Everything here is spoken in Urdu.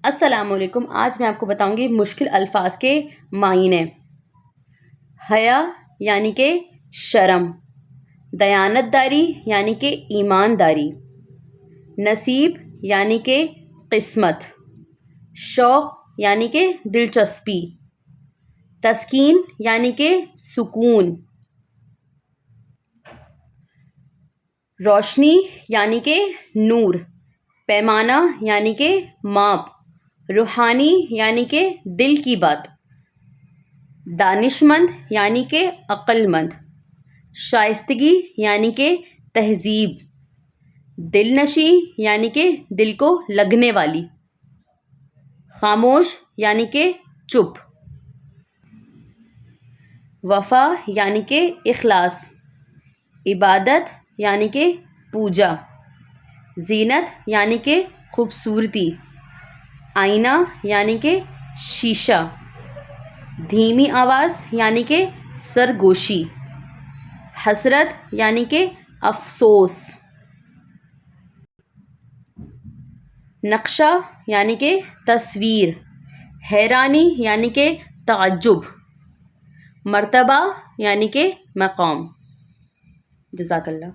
السلام علیکم. آج میں آپ کو بتاؤں گی مشکل الفاظ کے معنی. حیا یعنی کہ شرم، دیانت داری یعنی کہ ایمانداری، نصیب یعنی کہ قسمت، شوق یعنی کہ دلچسپی، تسکین یعنی کہ سکون، روشنی یعنی کہ نور، پیمانہ یعنی کہ ماپ، روحانی یعنی کہ دل کی بات، دانش مند یعنی کہ عقل مند، شائستگی یعنی کہ تہذیب، دل نشیں یعنی کہ دل کو لگنے والی، خاموش یعنی کہ چپ، وفا یعنی کہ اخلاص، عبادت یعنی کہ پوجا، زینت یعنی کہ خوبصورتی، آئینہ یعنی کہ شیشہ، دھیمی آواز یعنی کہ سرگوشی، حسرت یعنی کہ افسوس، نقشہ یعنی کہ تصویر، حیرانی یعنی کہ تعجب، مرتبہ یعنی کہ مقام. جزاک اللہ.